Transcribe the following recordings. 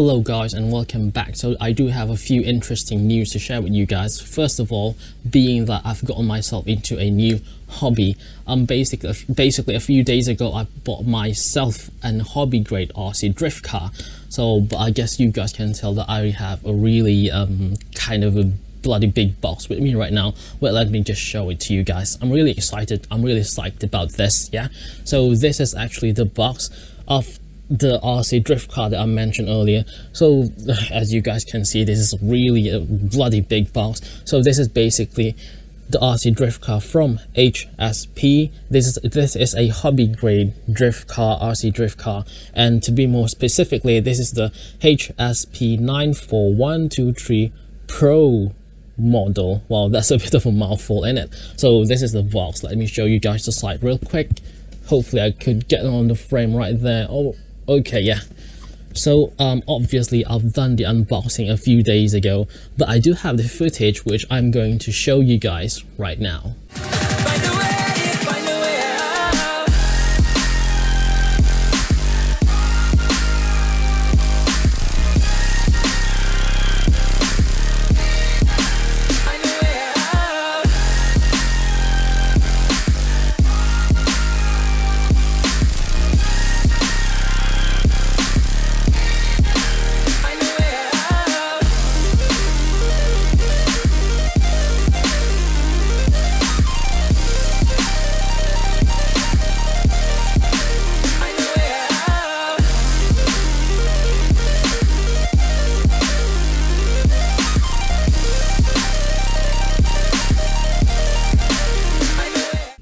Hello guys and welcome back. So I do have a few interesting news to share with you guys. First of all, being that I've gotten myself into a new hobby. Basically a few days ago I bought myself an hobby grade RC drift car. But I guess you guys can tell that I have a really kind of a bloody big box with me right now. Well, let me just show it to you guys. I'm really excited. I'm really psyched about this. Yeah, so this is actually the box of the RC drift car that I mentioned earlier. So as you guys can see, this is really a bloody big box. So this is basically the RC drift car from HSP. This is a hobby grade drift car, RC drift car, and to be more specifically, this is the HSP 94123 Pro model. Wow, that's a bit of a mouthful in it. So this is the box. Let me show you guys the side real quick. Hopefully I could get on the frame right there. Oh, okay, yeah. So obviously I've done the unboxing a few days ago, but I do have the footage which I'm going to show you guys right now.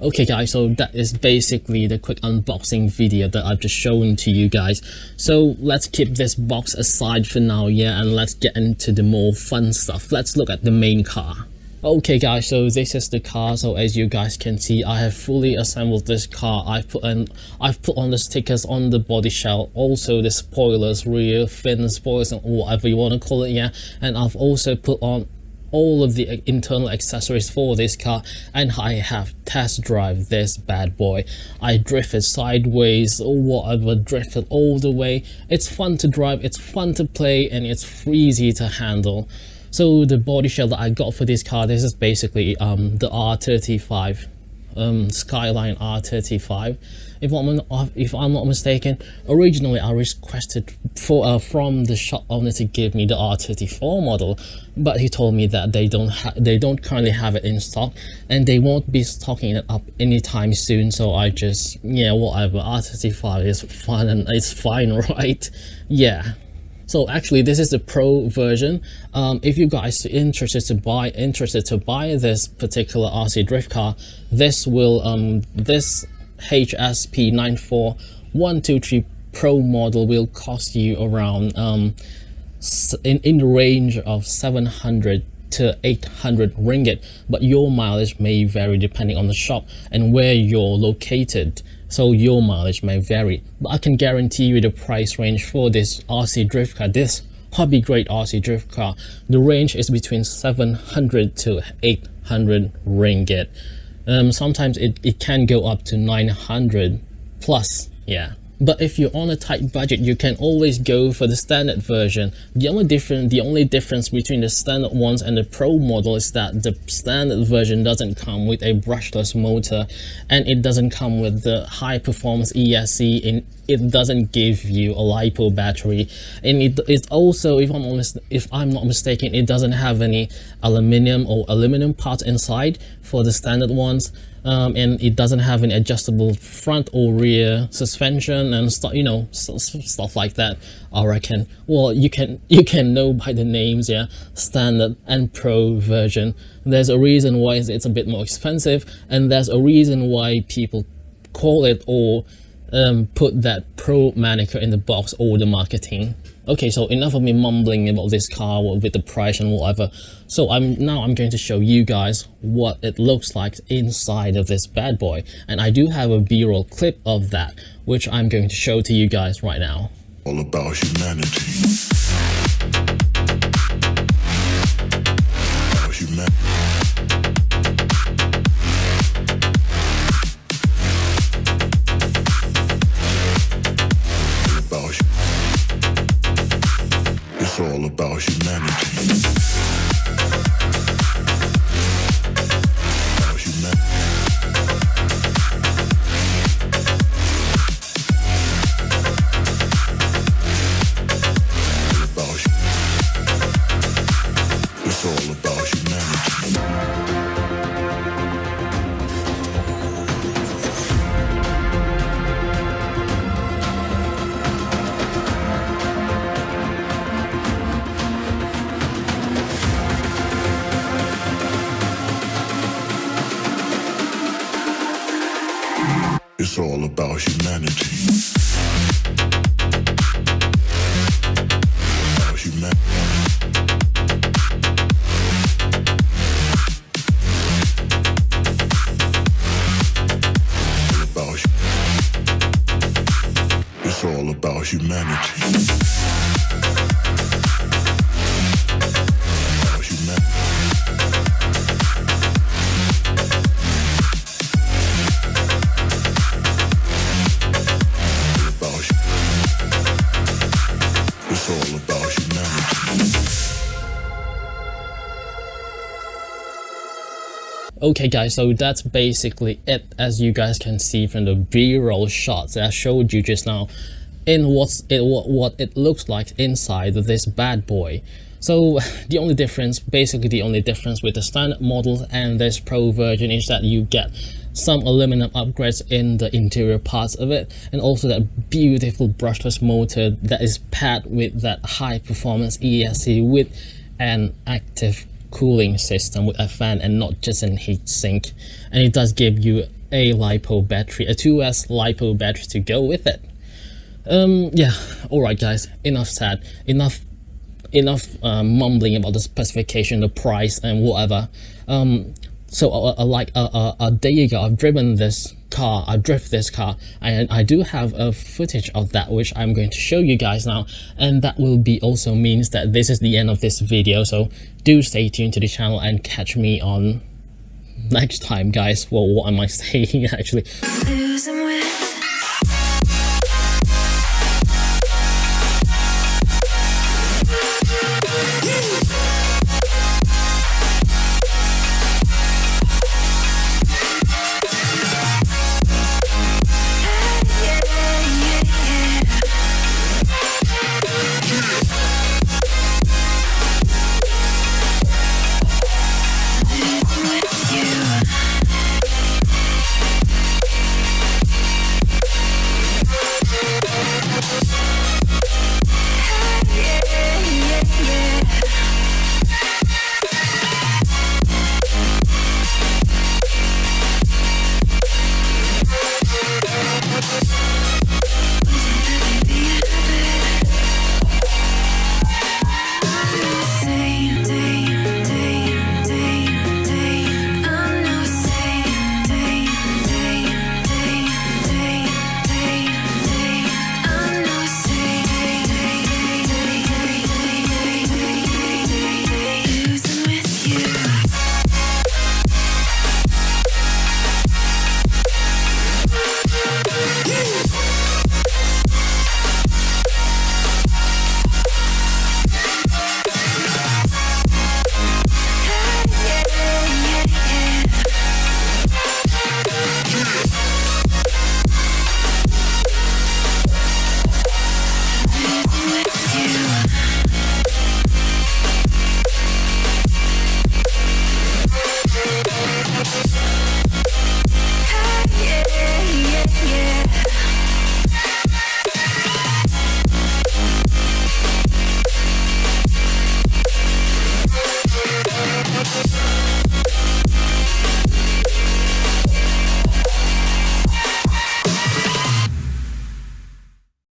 Okay guys, so that is basically the quick unboxing video that I've just shown to you guys. So let's keep this box aside for now, yeah, and let's get into the more fun stuff. Let's look at the main car. Okay guys, so this is the car. So as you guys can see, I have fully assembled this car. I've put on the stickers on the body shell, also the spoilers, rear fin spoilers and whatever you want to call it, yeah, and I've also put on all of the internal accessories for this car, and I have test drive this bad boy. I drifted sideways or whatever, drifted all the way. It's fun to drive, it's fun to play, and it's easy to handle. So the body shell that I got for this car, this is basically the R35 Skyline R35. If I'm not mistaken, originally I requested from the shop owner to give me the R34 model, but he told me that they don't currently have it in stock and they won't be stocking it up anytime soon. So I just, yeah, whatever, R35 is fun and it's fine, right? Yeah. So actually this is the Pro version. If you guys are interested to buy this particular RC drift car, this HSP 94123 Pro model will cost you around in the range of 700 to 800 ringgit, but your mileage may vary depending on the shop and where you're located. So your mileage may vary, but I can guarantee you the price range for this RC drift car, this hobby grade RC drift car, the range is between 700 to 800 ringgit. Sometimes it can go up to 900 plus, yeah. But if you're on a tight budget, you can always go for the standard version. The only difference between the standard ones and the Pro model is that the standard version doesn't come with a brushless motor, and it doesn't come with the high performance ESC, and it doesn't give you a LiPo battery, and it also, if I'm not mistaken, it doesn't have any aluminum parts inside for the standard ones. And it doesn't have an adjustable front or rear suspension and stuff, you know, stuff like that. I reckon. Well, you can know by the names, yeah, standard and Pro version. There's a reason why it's a bit more expensive, and there's a reason why people call it or put that Pro moniker in the box or the marketing. Okay, so enough of me mumbling about this car with the price and whatever. So I'm going to show you guys what it looks like inside of this bad boy, and I do have a B-roll clip of that, which I'm going to show to you guys right now. All about humanity. About humanity. About about humanity. It's all about humanity. It's all about humanity. About humanity. It's all about humanity. About humanity. It's all about humanity. Okay guys, so that's basically it, as you guys can see from the B-roll shots that I showed you just now in what it looks like inside of this bad boy. So the only difference with the standard model and this Pro version is that you get some aluminum upgrades in the interior parts of it, and also that beautiful brushless motor that is paired with that high performance Esc with an active cooling system with a fan and not just an heat sink, and it does give you a LiPo battery, a 2S LiPo battery to go with it. Yeah, alright guys, enough said, enough mumbling about the specification, the price and whatever. So like a day ago, I've driven this car, and I do have a footage of that which I'm going to show you guys now, and that will be also means that this is the end of this video, so do stay tuned to the channel and catch me on next time guys. Well, what am I saying actually?